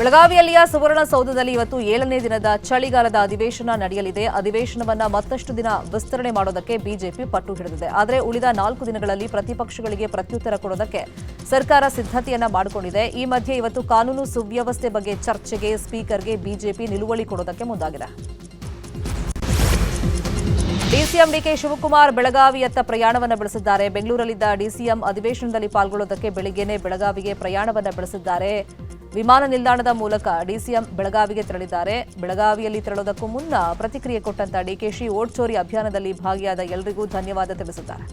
ಬೆಳಗಾವಿಯಲ್ಲಿಯ ಸುವರ್ಣಸೌಧದಲ್ಲಿ ಇವತ್ತು 7ನೇ ದಿನದ ಚಳಿಗಾಲದ ಅಧಿವೇಶನ ನಡೆಯಲಿದೆ. ಅಧಿವೇಶನವನ್ನ ಮತ್ತಷ್ಟು ದಿನ ವಿಸ್ತರಣೆ ಮಾಡೋದಕ್ಕೆ ಬಿಜೆಪಿ ಪಟ್ಟು ಹಿಡಿದಿದೆ. ಆದರೆ ಉಳಿದ 4 ದಿನಗಳಲ್ಲಿ ಪ್ರತಿಪಕ್ಷಗಳಿಗೆ ಪ್ರತ್ಯುತ್ತರ ಕೊಡೋದಕ್ಕೆ ಸರ್ಕಾರ ಸಿದ್ಧತೆಯನ್ನ ಮಾಡಿಕೊಂಡಿದೆ. ಈ ಮಧ್ಯೆ ಇವತ್ತು ಕಾನೂನು ಸುವ್ಯವಸ್ಥೆ ಬಗ್ಗೆ ಚರ್ಚೆಗೆ ಸ್ಪೀಕರ್ಗೆ ಬಿಜೆಪಿ ನಿಲುವಳಿ ಕೊಡೋದಕ್ಕೆ ಮುಂದಾಗಿದೆ. ಡಿಸಿಎಂ ಡಿಕೆ ಶಿವಕುಮಾರ್ ಬೆಳಗಾವಿಯತ್ತ ಪ್ರಯಾಣವನ್ನು ಬೆಳೆಸಿದ್ದಾರೆ. ಬೆಂಗಳೂರಲ್ಲಿದ್ದ ಡಿಸಿಎಂ ಅಧಿವೇಶನದಲ್ಲಿ ಪಾಲ್ಗೊಳ್ಳೋದಕ್ಕೆ ಬೆಳಿಗ್ಗೆನೇ ಬೆಳಗಾವಿಗೆ ಪ್ರಯಾಣವನ್ನು ಬೆಳೆಸಿದ್ದಾರೆ. ವಿಮಾನ ನಿಲ್ದಾಣದ ಮೂಲಕ ಡಿಸಿಎಂ ಬೆಳಗಾವಿಗೆ ತೆರಳಿದ್ದಾರೆ. ಬೆಳಗಾವಿಯಲ್ಲಿ ತೆರಳೋದಕ್ಕೂ ಮುನ್ನ ಪ್ರತಿಕ್ರಿಯೆ ಕೊಟ್ಟಂತ ಡಿಕೆಶಿ ವೋಟ್ ಚೋರಿ ಅಭಿಯಾನದಲ್ಲಿ ಭಾಗಿಯಾದ ಎಲ್ಲರಿಗೂ ಧನ್ಯವಾದ ತಿಳಿಸಿದ್ದಾರೆ.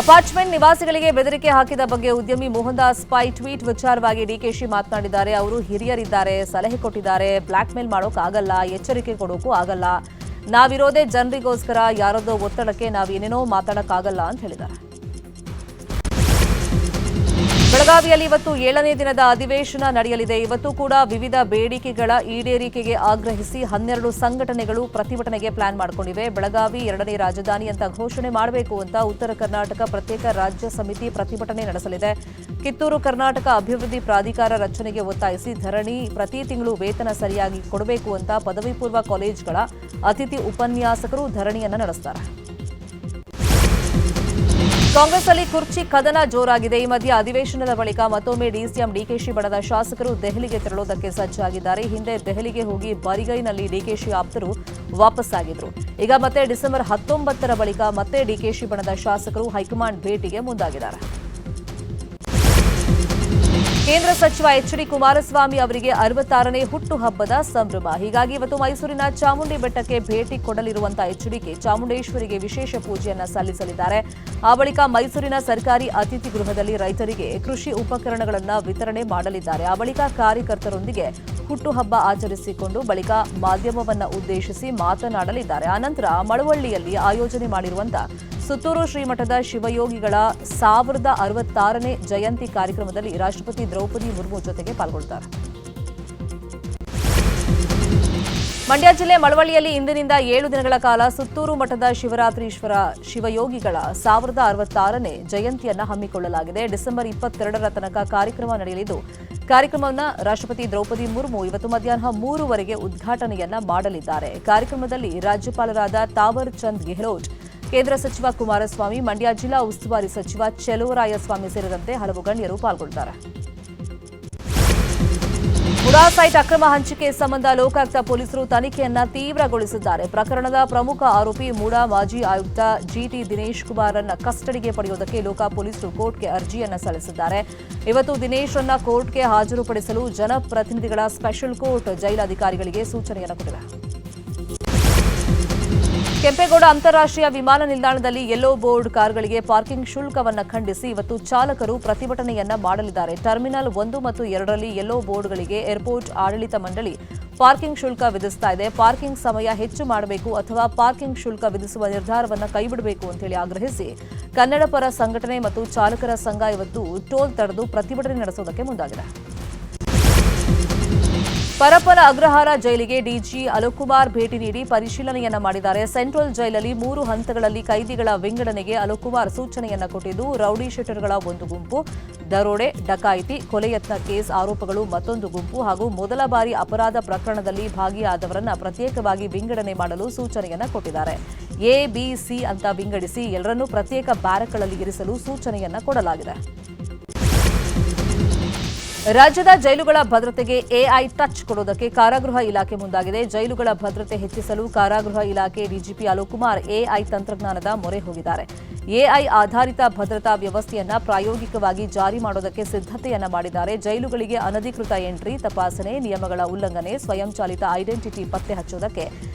ಅಪಾರ್ಟ್ಮೆಂಟ್ ನಿವಾಸಿಗಳಿಗೆ ಬೆದರಿಕೆ ಹಾಕಿದ ಬಗ್ಗೆ ಉದ್ಯಮಿ ಮೋಹನ್ ದಾಸ್ ಪೈ ಟ್ವೀಟ್ ವಿಚಾರವಾಗಿ ಡಿಕೆಶಿ ಮಾತನಾಡಿದ್ದಾರೆ. ಅವರು ಹಿರಿಯರಿದ್ದಾರೆ, ಸಲಹೆ ಕೊಟ್ಟಿದ್ದಾರೆ. ಬ್ಲಾಕ್ ಮೇಲ್ ಮಾಡೋಕ್ಕಾಗಲ್ಲ, ಎಚ್ಚರಿಕೆ ಕೊಡೋಕ್ಕೂ ಆಗಲ್ಲ. ನಾವಿರೋದೇ ಜನರಿಗೋಸ್ಕರ, ಯಾರದೋ ಒತ್ತಡಕ್ಕೆ ನಾವೇನೇನೋ ಮಾತಾಡೋಕ್ಕಾಗಲ್ಲ ಅಂತ ಹೇಳಿದ್ದಾರೆ. ಬೆಳಗಾವಿಯಲ್ಲಿ ಇವತ್ತು 7ನೇ ದಿನದ ಅಧಿವೇಶನ ನಡೆಯಲಿದೆ. ಇವತ್ತು ಕೂಡ ವಿವಿಧ ಬೇಡಿಕೆಗಳ ಈಡೇರಿಕೆಗೆ ಆಗ್ರಹಿಸಿ 12 ಸಂಘಟನೆಗಳು ಪ್ರತಿಭಟನೆಗೆ ಪ್ಲಾನ್ ಮಾಡಿಕೊಂಡಿವೆ. ಬೆಳಗಾವಿ 2ನೇ ರಾಜಧಾನಿ ಅಂತ ಘೋಷಣೆ ಮಾಡಬೇಕು ಅಂತ ಉತ್ತರ ಕರ್ನಾಟಕ ಪ್ರತ್ಯೇಕ ರಾಜ್ಯ ಸಮಿತಿ ಪ್ರತಿಭಟನೆ ನಡೆಸಲಿದೆ. ಕಿತ್ತೂರು ಕರ್ನಾಟಕ ಅಭಿವೃದ್ಧಿ ಪ್ರಾಧಿಕಾರ ರಚನೆಗೆ ಒತ್ತಾಯಿಸಿ ಧರಣಿ. ಪ್ರತಿ ತಿಂಗಳು ವೇತನ ಸರಿಯಾಗಿ ಕೊಡಬೇಕು ಅಂತ ಪದವಿ ಪೂರ್ವ ಕಾಲೇಜುಗಳ ಅತಿಥಿ ಉಪನ್ಯಾಸಕರು ಧರಣಿಯನ್ನು ನಡೆಸುತ್ತಾರೆ. ಕಾಂಗ್ರೆಸ್ ಅಲ್ಲಿ ಕುರ್ಚಿ ಕದನ ಜೋರಾಗಿದೆ. ಈ ಮಧ್ಯೆ ಅಧಿವೇಶನದ ಬಳಿಕ ಮತ್ತೊಮ್ಮೆ ಡಿಸಿಎಂ ಡಿಕೆಶಿ ಬಣದ ಶಾಸಕರು ದೆಹಲಿಗೆ ತೆರಳೋದಕ್ಕೆ ಸಜ್ಜಾಗಿದ್ದಾರೆ. ಹಿಂದೆ ದೆಹಲಿಗೆ ಹೋಗಿ ಬರಿಗೈನಲ್ಲಿ ಡಿಕೆಶಿ ಆಪ್ತರು ವಾಪಸ್ಸಾಗಿದ್ರು. ಈಗ ಮತ್ತೆ ಡಿಸೆಂಬರ್ 19ರ ಬಳಿಕ ಮತ್ತೆ ಡಿಕೆಶಿ ಬಣದ ಶಾಸಕರು ಹೈಕಮಾಂಡ್ ಭೇಟಿಗೆ ಮುಂದಾಗಿದ್ದಾರೆ. ಕೇಂದ್ರ ಸಚಿವ ಎಚ್.ಡಿ. ಕುಮಾರಸ್ವಾಮಿ ಅವರಿಗೆ 66ನೇ ಹುಟ್ಟುಹಬ್ಬದ ಸಂಭ್ರಮ. ಹೀಗಾಗಿ ಇವತ್ತು ಮೈಸೂರಿನ ಚಾಮುಂಡಿ ಬೆಟ್ಟಕ್ಕೆ ಭೇಟಿ ಕೊಡಲಿರುವಂತಹ ಎಚ್.ಡಿ.ಕೆ ಚಾಮುಂಡೇಶ್ವರಿಗೆ ವಿಶೇಷ ಪೂಜೆಯನ್ನ ಸಲ್ಲಿಸಲಿದ್ದಾರೆ. ಆ ಬಳಿಕ ಮೈಸೂರಿನ ಸರ್ಕಾರಿ ಅತಿಥಿ ಗೃಹದಲ್ಲಿ ರೈತರಿಗೆ ಕೃಷಿ ಉಪಕರಣಗಳನ್ನು ವಿತರಣೆ ಮಾಡಲಿದ್ದಾರೆ. ಆ ಬಳಿಕ ಕಾರ್ಯಕರ್ತರೊಂದಿಗೆ ಹುಟ್ಟುಹಬ್ಬ ಆಚರಿಸಿಕೊಂಡು ಬಳಿಕ ಮಾಧ್ಯಮವನ್ನ ಉದ್ದೇಶಿಸಿ ಮಾತನಾಡಲಿದ್ದಾರೆ. ಆನಂತರ ಮಳವಳ್ಳಿಯಲ್ಲಿ ಆಯೋಜನೆ ಮಾಡಿರುವಂತಹ ಸುತ್ತೂರು ಶ್ರೀಮಠದ ಶಿವಯೋಗಿಗಳ 1066ನೇ ಜಯಂತಿ ಕಾರ್ಯಕ್ರಮದಲ್ಲಿ ರಾಷ್ಟ್ರಪತಿ ದ್ರೌಪದಿ ಮುರ್ಮು ಜೊತೆಗೆ ಪಾಲ್ಗೊಳ್ಳುತ್ತಾರೆ. ಮಂಡ್ಯ ಜಿಲ್ಲೆ ಮಳವಳ್ಳಿಯಲ್ಲಿ ಇಂದಿನಿಂದ 7 ದಿನಗಳ ಕಾಲ ಸುತ್ತೂರು ಮಠದ ಶಿವರಾತ್ರೀಶ್ವರ ಶಿವಯೋಗಿಗಳ 1066ನೇ ಜಯಂತಿಯನ್ನು ಹಮ್ಮಿಕೊಳ್ಳಲಾಗಿದೆ. ಡಿಸೆಂಬರ್ 22ರ ತನಕ ಕಾರ್ಯಕ್ರಮ ನಡೆಯಲಿದ್ದು, ಕಾರ್ಯಕ್ರಮವನ್ನು ರಾಷ್ಟ್ರಪತಿ ದ್ರೌಪದಿ ಮುರ್ಮು ಇವತ್ತು ಮಧ್ಯಾಹ್ನ 3ವರೆಗೆ ಉದ್ಘಾಟನೆಯನ್ನ ಮಾಡಲಿದ್ದಾರೆ. ಕಾರ್ಯಕ್ರಮದಲ್ಲಿ ರಾಜ್ಯಪಾಲರಾದ ತಾವರ್ ಚಂದ್ ಗೆಹ್ಲೋಟ್, ಕೇಂದ್ರ ಸಚಿವ ಕುಮಾರಸ್ವಾಮಿ, ಮಂಡ್ಯ ಜಿಲ್ಲಾ ಉಸ್ತುವಾರಿ ಸಚಿವ ಚೆಲುವರಾಯಸ್ವಾಮಿ ಸೇರಿದಂತೆ ಹಲವು ಗಣ್ಯರು ಪಾಲ್ಗೊಳ್ಳುತ್ತಾರೆ. ಮುಡಾ ಸೈಟ್ ಅಕ್ರಮ ಹಂಚಿಕೆ ಸಂಬಂಧ ಲೋಕಾಯುಕ್ತ ಪೊಲೀಸರು ತನಿಖೆಯನ್ನ ತೀವ್ರಗೊಳಿಸಿದ್ದಾರೆ. ಪ್ರಕರಣದ ಪ್ರಮುಖ ಆರೋಪಿ ಮುಡಾ ಮಾಜಿ ಆಯುಕ್ತ ಜಿಟಿ ದಿನೇಶ್ ಕುಮಾರ್ರನ್ನ ಕಸ್ಟಡಿಗೆ ಪಡೆಯುವುದಕ್ಕೆ ಲೋಕ ಪೊಲೀಸರು ಕೋರ್ಟ್ಗೆ ಅರ್ಜಿಯನ್ನ ಸಲ್ಲಿಸಿದ್ದಾರೆ. ಇವತ್ತು ದಿನೇಶ್ರನ್ನ ಕೋರ್ಟ್ಗೆ ಹಾಜರುಪಡಿಸಲು ಜನಪ್ರತಿನಿಧಿಗಳ ಸ್ಪೆಷಲ್ ಕೋರ್ಟ್ ಜೈಲಾಧಿಕಾರಿಗಳಿಗೆ ಸೂಚನೆಯನ್ನು ಕೊಟ್ಟಿದೆ. ಕೆಂಪೇಗೌಡ ಅಂತಾರಾಷ್ಟ್ರೀಯ ವಿಮಾನ ನಿಲ್ದಾಣದಲ್ಲಿ ಯೆಲ್ಲೋ ಬೋರ್ಡ್ ಕಾರ್ಗಳಿಗೆ ಪಾರ್ಕಿಂಗ್ ಶುಲ್ಕವನ್ನು ಖಂಡಿಸಿ ಇವತ್ತು ಚಾಲಕರು ಪ್ರತಿಭಟನೆಯನ್ನ ಮಾಡಲಿದ್ದಾರೆ. ಟರ್ಮಿನಲ್ 1 ಮತ್ತು 2ರಲ್ಲಿ ಯೆಲ್ಲೋ ಬೋರ್ಡ್ಗಳಿಗೆ ಏರ್ಪೋರ್ಟ್ ಆಡಳಿತ ಮಂಡಳಿ ಪಾರ್ಕಿಂಗ್ ಶುಲ್ಕ ವಿಧಿಸ್ತಾ ಇದೆ. ಪಾರ್ಕಿಂಗ್ ಸಮಯ ಹೆಚ್ಚು ಮಾಡಬೇಕು ಅಥವಾ ಪಾರ್ಕಿಂಗ್ ಶುಲ್ಕ ವಿಧಿಸುವ ನಿರ್ಧಾರವನ್ನು ಕೈಬಿಡಬೇಕು ಅಂತೇಳಿ ಆಗ್ರಹಿಸಿ ಕನ್ನಡ ಪರ ಸಂಘಟನೆ ಮತ್ತು ಚಾಲಕರ ಸಂಘ ಇವತ್ತು ಟೋಲ್ ತಡೆದು ಪ್ರತಿಭಟನೆ ನಡೆಸುವುದಕ್ಕೆ ಮುಂದಾಗಿದೆ. ಪರಪ್ಪನ ಅಗ್ರಹಾರ ಜೈಲಿಗೆ ಡಿಜಿ ಅಲೋಕ್ ಭೇಟಿ ನೀಡಿ ಪರಿಶೀಲನೆಯನ್ನ ಮಾಡಿದ್ದಾರೆ. ಸೆಂಟ್ರಲ್ ಜೈಲಲ್ಲಿ 3 ಹಂತಗಳಲ್ಲಿ ಕೈದಿಗಳ ವಿಂಗಡಣೆಗೆ ಅಲೋಕ್ ಸೂಚನೆಯನ್ನ ಕೊಟ್ಟಿದ್ದು, ರೌಡಿ ಶೀಟರ್ಗಳ ಒಂದು ಗುಂಪು, ದರೋಡೆ, ಡಕಾಯಿತಿ, ಕೊಲೆಯತ್ನ ಕೇಸ್ ಆರೋಪಗಳು ಮತ್ತೊಂದು ಗುಂಪು ಹಾಗೂ ಮೊದಲ ಬಾರಿ ಅಪರಾಧ ಪ್ರಕರಣದಲ್ಲಿ ಭಾಗಿಯಾದವರನ್ನ ಪ್ರತ್ಯೇಕವಾಗಿ ವಿಂಗಡಣೆ ಮಾಡಲು ಸೂಚನೆಯನ್ನ ಕೊಟ್ಟಿದ್ದಾರೆ. ಎ, ಬಿ, ಸಿ ಅಂತ ವಿಂಗಡಿಸಿ ಎಲ್ಲರನ್ನೂ ಪ್ರತ್ಯೇಕ ಬ್ಯಾರಕ್ಗಳಲ್ಲಿ ಇರಿಸಲು ಸೂಚನೆಯನ್ನ ಕೊಡಲಾಗಿದೆ. ರಾಜ್ಯದ ಜೈಲುಗಳ ಭದ್ರತೆಗೆ ಎಐ ಟಚ್ ಕೊಡೋದಕ್ಕೆ ಕಾರಾಗೃಹ ಇಲಾಖೆ ಮುಂದಾಗಿದೆ. ಜೈಲುಗಳ ಭದ್ರತೆ ಹೆಚ್ಚಿಸಲು ಕಾರಾಗೃಹ ಇಲಾಖೆ ಡಿಜಿಪಿ ಅಲೋಕ್ ಕುಮಾರ್ ಎಐ ತಂತ್ರಜ್ಞಾನದ ಮೊರೆ ಹೋಗಿದ್ದಾರೆ. ಎಐ ಆಧಾರಿತ ಭದ್ರತಾ ವ್ಯವಸ್ಥೆಯನ್ನ ಪ್ರಾಯೋಗಿಕವಾಗಿ ಜಾರಿ ಮಾಡೋದಕ್ಕೆ ಸಿದ್ಧತೆಯನ್ನ ಮಾಡಿದ್ದಾರೆ. ಜೈಲುಗಳಿಗೆ ಅನಧಿಕೃತ ಎಂಟ್ರಿ, ತಪಾಸಣೆ, ನಿಯಮಗಳ ಉಲ್ಲಂಘನೆ, ಸ್ವಯಂಚಾಲಿತ ಐಡೆಂಟಿಟಿ ಪತ್ತೆ ಹಚ್ಚೋದಕ್ಕೆ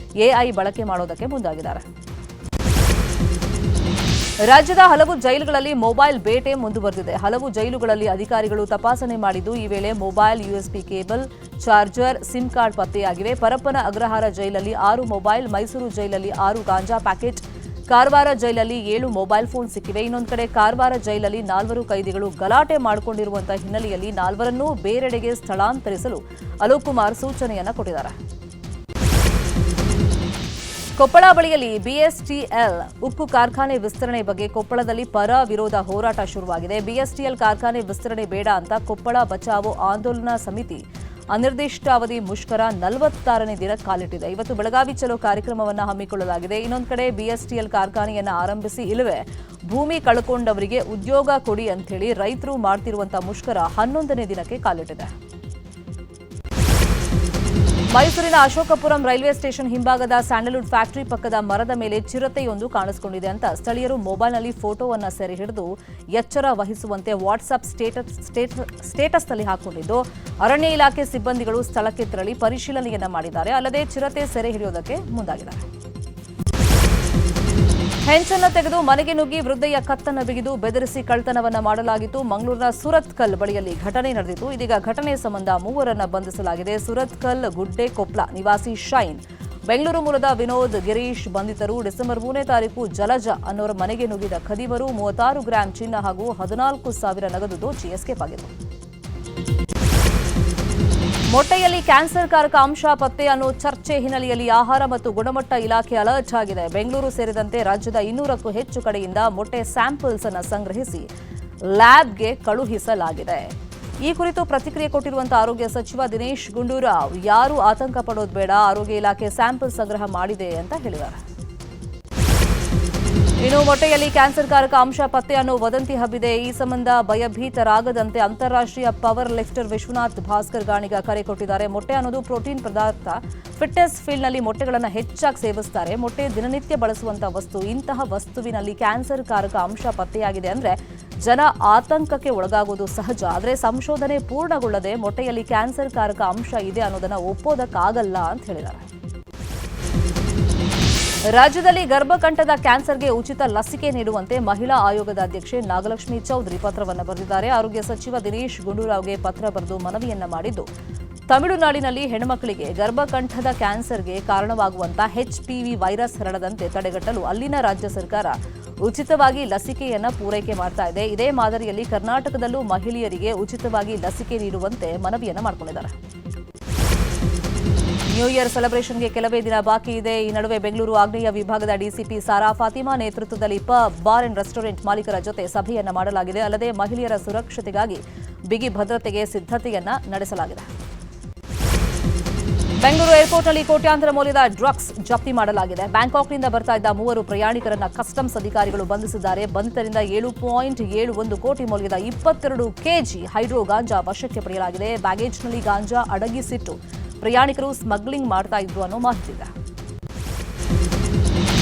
ಎಐ ಬಳಕೆ ಮಾಡೋದಕ್ಕೆ ಮುಂದಾಗಿದ್ದಾರೆ. ರಾಜ್ಯದ ಹಲವು ಜೈಲುಗಳಲ್ಲಿ ಮೊಬೈಲ್ ಬೇಟೆ ಮುಂದುವರೆದಿದೆ. ಹಲವು ಜೈಲುಗಳಲ್ಲಿ ಅಧಿಕಾರಿಗಳು ತಪಾಸಣೆ ಮಾಡಿದ್ದು, ಈ ವೇಳೆ mobile, USB cable, charger, sim card ಪತ್ತೆಯಾಗಿವೆ. ಪರಪ್ಪನ ಅಗ್ರಹಾರ ಜೈಲಲ್ಲಿ 6 ಮೊಬೈಲ್, ಮೈಸೂರು ಜೈಲಲ್ಲಿ 6 ಗಾಂಜಾ ಪ್ಯಾಕೆಟ್, ಕಾರವಾರ ಜೈಲಲ್ಲಿ 7 ಮೊಬೈಲ್ ಫೋನ್ ಸಿಕ್ಕಿವೆ. ಇನ್ನೊಂದು ಕಡೆ ಕಾರವಾರ ಜೈಲಲ್ಲಿ 4 ಕೈದಿಗಳು ಗಲಾಟೆ ಮಾಡಿಕೊಂಡಿರುವಂತಹ ಹಿನ್ನೆಲೆಯಲ್ಲಿ 4ರನ್ನೂ ಬೇರೆಡೆಗೆ ಸ್ಥಳಾಂತರಿಸಲು ಅಲೋಕ್ ಕುಮಾರ್ ಸೂಚನೆಯನ್ನ ಕೊಟ್ಟಿದ್ದಾರೆ. ಕೊಪ್ಪಳ ಬಳಿಯಲ್ಲಿ ಬಿಎಸ್ಟಿಎಲ್ ಉಕ್ಕು ಕಾರ್ಖಾನೆ ವಿಸ್ತರಣೆ ಬಗ್ಗೆ ಕೊಪ್ಪಳದಲ್ಲಿ ಪರ ವಿರೋಧ ಹೋರಾಟ ಶುರುವಾಗಿದೆ. ಬಿಎಸ್ಟಿಎಲ್ ಕಾರ್ಖಾನೆ ವಿಸ್ತರಣೆ ಬೇಡ ಅಂತ ಕೊಪ್ಪಳ ಬಚಾವೋ ಆಂದೋಲನಾ ಸಮಿತಿ ಅನಿರ್ದಿಷ್ಟಾವಧಿ ಮುಷ್ಕರ 46ನೇ ದಿನ ಕಾಲಿಟ್ಟಿದೆ. ಇವತ್ತು ಬೆಳಗಾವಿ ಚಲೋ ಕಾರ್ಯಕ್ರಮವನ್ನು ಹಮ್ಮಿಕೊಳ್ಳಲಾಗಿದೆ. ಇನ್ನೊಂದು ಕಡೆ ಬಿಎಸ್ಟಿಎಲ್ ಕಾರ್ಖಾನೆಯನ್ನು ಆರಂಭಿಸಿ ಇಲ್ಲವೇ ಭೂಮಿ ಕಳ್ಕೊಂಡವರಿಗೆ ಉದ್ಯೋಗ ಕೊಡಿ ಅಂಥೇಳಿ ರೈತರು ಮಾಡ್ತಿರುವಂತಹ ಮುಷ್ಕರ 11ನೇ ದಿನಕ್ಕೆ ಕಾಲಿಟ್ಟಿದೆ. ಮೈಸೂರಿನ ಅಶೋಕಪುರಂ ರೈಲ್ವೆ ಸ್ಟೇಷನ್ ಹಿಂಭಾಗದ ಸ್ಯಾಂಡಲ್ವುಡ್ ಫ್ಯಾಕ್ಟರಿ ಪಕ್ಕದ ಮರದ ಮೇಲೆ ಚಿರತೆಯೊಂದು ಕಾಣಿಸಿಕೊಂಡಿದೆ ಅಂತ ಸ್ಥಳೀಯರು ಮೊಬೈಲ್ನಲ್ಲಿ ಫೋಟೋವನ್ನು ಸೆರೆ ಹಿಡಿದು ಎಚ್ಚರ ವಹಿಸುವಂತೆ ವಾಟ್ಸ್ಆಪ್ ಸ್ಟೇಟಸ್ನಲ್ಲಿ ಹಾಕೊಂಡಿದ್ದು ಅರಣ್ಯ ಇಲಾಖೆ ಸಿಬ್ಬಂದಿಗಳು ಸ್ಥಳಕ್ಕೆ ತೆರಳಿ ಪರಿಶೀಲನೆಯನ್ನ ಮಾಡಿದ್ದಾರೆ. ಅಲ್ಲದೆ ಚಿರತೆ ಸೆರೆ ಹಿಡಿಯೋದಕ್ಕೆ ಮುಂದಾಗಿದ್ದಾರೆ. ಹೆಂಚನ್ನು ತೆಗೆದು ಮನೆಗೆ ನುಗ್ಗಿ ವೃದ್ಧೆಯ ಕತ್ತನ್ನು ಬಿಗಿದು ಬೆದರಿಸಿ ಕಳ್ಳತನವನ್ನ ಮಾಡಲಾಗಿತ್ತು. ಮಂಗಳೂರಿನ ಸುರತ್ಕಲ್ ಬಳಿಯಲ್ಲಿ ಘಟನೆ ನಡೆದಿತ್ತು. ಇದೀಗ ಘಟನೆ ಸಂಬಂಧ ಮೂವರನ್ನ ಬಂಧಿಸಲಾಗಿದೆ. ಸುರತ್ಕಲ್ ಗುಡ್ಡೆ ಕೊಪ್ಲ ನಿವಾಸಿ ಶೈನ್, ಬೆಂಗಳೂರು ಮೂಲದ ವಿನೋದ್, ಗಿರೀಶ್ ಬಂಧಿತರು. ಡಿಸೆಂಬರ್ 3ನೇ ತಾರೀಕು ಜಲಜ ಅನ್ನೋರ ಮನೆಗೆ ನುಗ್ಗಿದ ಖದೀಮರು 36 ಗ್ರಾಂ ಚಿನ್ನ ಹಾಗೂ 14,000 ನಗದು ದೋಚಿ ಎಸ್ಕೇಪ್ ಆಗಿದ್ರು. ಮೊಟ್ಟೆಯಲ್ಲಿ ಕ್ಯಾನ್ಸರ್ ಕಾರಕ ಅಂಶ ಪತ್ತೆ ಅನ್ನೋ ಚರ್ಚೆ ಹಿನ್ನೆಲೆಯಲ್ಲಿ ಆಹಾರ ಮತ್ತು ಗುಣಮಟ್ಟ ಇಲಾಖೆ ಅಲರ್ಟ್ ಆಗಿದೆ. ಬೆಂಗಳೂರು ಸೇರಿದಂತೆ ರಾಜ್ಯದ 200ಕ್ಕೂ ಹೆಚ್ಚು ಕಡೆಯಿಂದ ಮೊಟ್ಟೆ ಸ್ಯಾಂಪಲ್ಸ್ ಅನ್ನು ಸಂಗ್ರಹಿಸಿ ಲ್ಯಾಬ್ಗೆ ಕಳುಹಿಸಲಾಗಿದೆ. ಈ ಕುರಿತು ಪ್ರತಿಕ್ರಿಯೆ ಕೊಟ್ಟಿರುವಂತಹ ಆರೋಗ್ಯ ಸಚಿವ ದಿನೇಶ್ ಗುಂಡೂರಾವ್, ಯಾರೂ ಆತಂಕ ಪಡೋದು ಬೇಡ, ಆರೋಗ್ಯ ಇಲಾಖೆ ಸ್ಯಾಂಪಲ್ ಸಂಗ್ರಹ ಮಾಡಿದೆ ಅಂತ ಹೇಳಿದ್ದಾರೆ. ಇನ್ನು ಮೊಟ್ಟೆಯಲ್ಲಿ ಕ್ಯಾನ್ಸರ್ ಕಾರಕ ಅಂಶ ಪತ್ತೆ ಅನ್ನೋ ವದಂತಿ ಹಬ್ಬಿದೆ. ಈ ಸಂಬಂಧ ಭಯಭೀತರಾಗದಂತೆ ಅಂತಾರಾಷ್ಟ್ರೀಯ ಪವರ್ ಲಿಫ್ಟರ್ ವಿಶ್ವನಾಥ್ ಭಾಸ್ಕರ್ ಗಾಣಿಗ ಕರೆ ಕೊಟ್ಟಿದ್ದಾರೆ. ಮೊಟ್ಟೆ ಅನ್ನೋದು ಪ್ರೋಟೀನ್ ಪದಾರ್ಥ. ಫಿಟ್ನೆಸ್ ಫೀಲ್ಡ್ನಲ್ಲಿ ಮೊಟ್ಟೆಗಳನ್ನು ಹೆಚ್ಚಾಗಿ ಸೇವಿಸ್ತಾರೆ. ಮೊಟ್ಟೆ ದಿನನಿತ್ಯ ಬಳಸುವಂತಹ ವಸ್ತು. ಇಂತಹ ವಸ್ತುವಿನಲ್ಲಿ ಕ್ಯಾನ್ಸರ್ ಕಾರಕ ಅಂಶ ಪತ್ತೆಯಾಗಿದೆ ಅಂದ್ರೆ ಜನ ಆತಂಕಕ್ಕೆ ಒಳಗಾಗುವುದು ಸಹಜ. ಆದರೆ ಸಂಶೋಧನೆ ಪೂರ್ಣಗೊಳ್ಳದೆ ಮೊಟ್ಟೆಯಲ್ಲಿ ಕ್ಯಾನ್ಸರ್ ಕಾರಕ ಅಂಶ ಇದೆ ಅನ್ನೋದನ್ನ ಒಪ್ಪೋದಕ್ಕಾಗಲ್ಲ ಅಂತ ಹೇಳಿದ್ದಾರೆ. ರಾಜ್ಯದಲ್ಲಿ ಗರ್ಭಕಂಠದ ಕ್ಯಾನ್ಸರ್ಗೆ ಉಚಿತ ಲಸಿಕೆ ನೀಡುವಂತೆ ಮಹಿಳಾ ಆಯೋಗದ ಅಧ್ಯಕ್ಷೆ ನಾಗಲಕ್ಷ್ಮಿ ಚೌಧರಿ ಪತ್ರವನ್ನು ಬರೆದಿದ್ದಾರೆ. ಆರೋಗ್ಯ ಸಚಿವ ದಿನೇಶ್ ಗುಂಡೂರಾವ್ಗೆ ಪತ್ರ ಬರೆದು ಮನವಿಯನ್ನ ಮಾಡಿದ್ದು, ತಮಿಳುನಾಡಿನಲ್ಲಿ ಹೆಣ್ಮಕ್ಕಳಿಗೆ ಗರ್ಭಕಂಠದ ಕ್ಯಾನ್ಸರ್ಗೆ ಕಾರಣವಾಗುವಂತಹ HPV ವೈರಸ್ ಹರಡದಂತೆ ತಡೆಗಟ್ಟಲು ಅಲ್ಲಿನ ರಾಜ್ಯ ಸರ್ಕಾರ ಉಚಿತವಾಗಿ ಲಸಿಕೆಯನ್ನ ಪೂರೈಕೆ ಮಾಡ್ತಾ ಇದೆ. ಇದೇ ಮಾದರಿಯಲ್ಲಿ ಕರ್ನಾಟಕದಲ್ಲೂ ಮಹಿಳೆಯರಿಗೆ ಉಚಿತವಾಗಿ ಲಸಿಕೆ ನೀಡುವಂತೆ ಮನವಿಯನ್ನ ಮಾಡಿಕೊಂಡಿದ್ದಾರೆ. ನ್ಯೂ ಇಯರ್ ಸೆಲೆಬ್ರೇಷನ್ಗೆ ಕೆಲವೇ ದಿನ ಬಾಕಿ ಇದೆ. ಈ ನಡುವೆ ಬೆಂಗಳೂರು ಆಗ್ನೇಯ ವಿಭಾಗದ ಡಿಸಿಪಿ ಸಾರಾ ಫಾತಿಮಾ ನೇತೃತ್ವದಲ್ಲಿ ಪಬ್, ಬಾರ್ ಅಂಡ್ ರೆಸ್ಟೋರೆಂಟ್ ಮಾಲೀಕರ ಜೊತೆ ಸಭೆಯನ್ನ ಮಾಡಲಾಗಿದೆ. ಅಲ್ಲದೆ ಮಹಿಳೆಯರ ಸುರಕ್ಷತೆಗಾಗಿ ಬಿಗಿ ಭದ್ರತೆಗೆ ಸಿದ್ಧತೆಯನ್ನ ನಡೆಸಲಾಗಿದೆ. ಬೆಂಗಳೂರು ಏರ್ಪೋರ್ಟ್ನಲ್ಲಿ ಕೋಟ್ಯಾಂತರ ಮೌಲ್ಯದ ಡ್ರಗ್ಸ್ ಜಪ್ತಿ ಮಾಡಲಾಗಿದೆ. ಬ್ಯಾಂಕಾಕ್ನಿಂದ ಬರ್ತಾ ಇದ್ದ 3 ಪ್ರಯಾಣಿಕರನ್ನ ಕಸ್ಟಮ್ಸ್ ಅಧಿಕಾರಿಗಳು ಬಂಧಿಸಿದ್ದಾರೆ. ಬಂಧಿತರಿಂದ 7.71 ಕೋಟಿ ಮೌಲ್ಯದ 22 ಕೆಜಿ ಹೈಡ್ರೋ ಗಾಂಜಾ ವಶಕ್ಕೆ ಪಡೆಯಲಾಗಿದೆ. ಬ್ಯಾಗೇಜ್ನಲ್ಲಿ ಗಾಂಜಾ ಅಡಗಿಸಿಟ್ಟು ಪ್ರಯಾಣಿಕರು ಸ್ಮಗ್ಲಿಂಗ್ ಮಾಡ್ತಾ ಇದ್ರು ಅನ್ನೋ ಮಾಹಿತಿ ಇದೆ.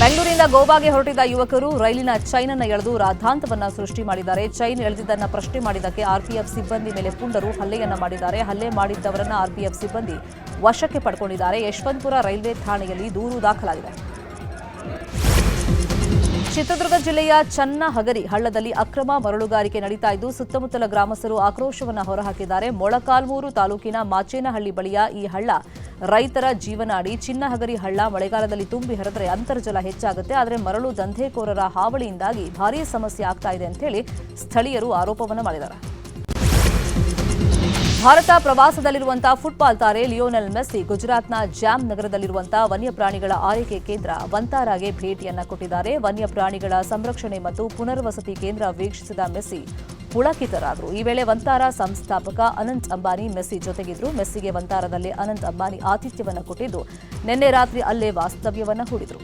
ಬೆಂಗಳೂರಿನಿಂದ ಗೋವಾಗೆ ಹೊರಟಿದ್ದ ಯುವಕರು ರೈಲಿನ ಚೈನ್ ಅನ್ನು ಎಳೆದು ರಾದ್ಧಾಂತವನ್ನ ಸೃಷ್ಟಿ ಮಾಡಿದ್ದಾರೆ. ಚೈನ್ ಎಳೆದಿದ್ದನ್ನ ಪ್ರಶ್ನೆ ಮಾಡಿದ್ದಕ್ಕೆ ಆರ್ಪಿಎಫ್ ಸಿಬ್ಬಂದಿ ಮೇಲೆ ಪುಂಡರು ಹಲ್ಲೆಯನ್ನ ಮಾಡಿದ್ದಾರೆ. ಹಲ್ಲೆ ಮಾಡಿದ್ದವರನ್ನ ಆರ್ಪಿಎಫ್ ಸಿಬ್ಬಂದಿ ವಶಕ್ಕೆ ಪಡ್ಕೊಂಡಿದ್ದಾರೆ. ಯಶವಂತಪುರ ರೈಲ್ವೆ ಠಾಣೆಯಲ್ಲಿ ದೂರು ದಾಖಲಾಗಿದೆ. ಚಿತ್ರದುರ್ಗ ಜಿಲ್ಲೆಯ ಚನ್ನಹಗರಿ ಹಳ್ಳದಲ್ಲಿ ಅಕ್ರಮ ಮರಳುಗಾರಿಕೆ ನಡೀತಾ ಇದ್ದು ಸುತ್ತಮುತ್ತಲ ಗ್ರಾಮಸ್ಥರು ಆಕ್ರೋಶವನ್ನು ಹೊರಹಾಕಿದ್ದಾರೆ. ಮೊಳಕಾಲ್ಮೂರು ತಾಲೂಕಿನ ಮಾಚೇನಹಳ್ಳಿ ಬಳಿಯ ಈ ಹಳ್ಳ ರೈತರ ಜೀವನಾಡಿ. ಚಿನ್ನಹಗರಿ ಹಳ್ಳ ಮಳೆಗಾಲದಲ್ಲಿ ತುಂಬಿ ಹರಿದರೆ ಅಂತರ್ಜಲ ಹೆಚ್ಚಾಗುತ್ತೆ. ಆದರೆ ಮರಳು ದಂಧೆಕೋರರ ಹಾವಳಿಯಿಂದಾಗಿ ಭಾರೀ ಸಮಸ್ಯೆ ಆಗ್ತಾ ಇದೆ ಅಂತ ಹೇಳಿ ಸ್ಥಳೀಯರು ಆರೋಪವನ್ನು ಮಾಡಿದ್ದಾರೆ. ಭಾರತ ಪ್ರವಾಸದಲ್ಲಿರುವಂತಹ ಫುಟ್ಬಾಲ್ ತಾರೆ ಲಿಯೋನೆಲ್ ಮೆಸ್ಸಿ ಗುಜರಾತ್ನ ಜಾಮ್ ನಗರದಲ್ಲಿರುವಂತಹ ವನ್ಯಪ್ರಾಣಿಗಳ ಆರೈಕೆ ಕೇಂದ್ರ ವಂತಾರಾಗೆ ಭೇಟಿಯನ್ನ ಕೊಟ್ಟಿದ್ದಾರೆ. ವನ್ಯಪ್ರಾಣಿಗಳ ಸಂರಕ್ಷಣೆ ಮತ್ತು ಪುನರ್ವಸತಿ ಕೇಂದ್ರ ವೀಕ್ಷಿಸಿದ ಮೆಸ್ಸಿ ಪುಳಕಿತರಾದರು. ಈ ವೇಳೆ ವಂತಾರ ಸಂಸ್ಥಾಪಕ ಅನಂತ್ ಅಂಬಾನಿ ಮೆಸ್ಸಿ ಜೊತೆಗಿದ್ರು. ಮೆಸ್ಸಿಗೆ ವಂತಾರದಲ್ಲಿ ಅನಂತ್ ಅಂಬಾನಿ ಆತಿಥ್ಯವನ್ನು ಕೊಟ್ಟಿದ್ದು ನಿನ್ನೆ ರಾತ್ರಿ ಅಲ್ಲೇ ವಾಸ್ತವ್ಯವನ್ನ ಹೂಡಿದ್ರು.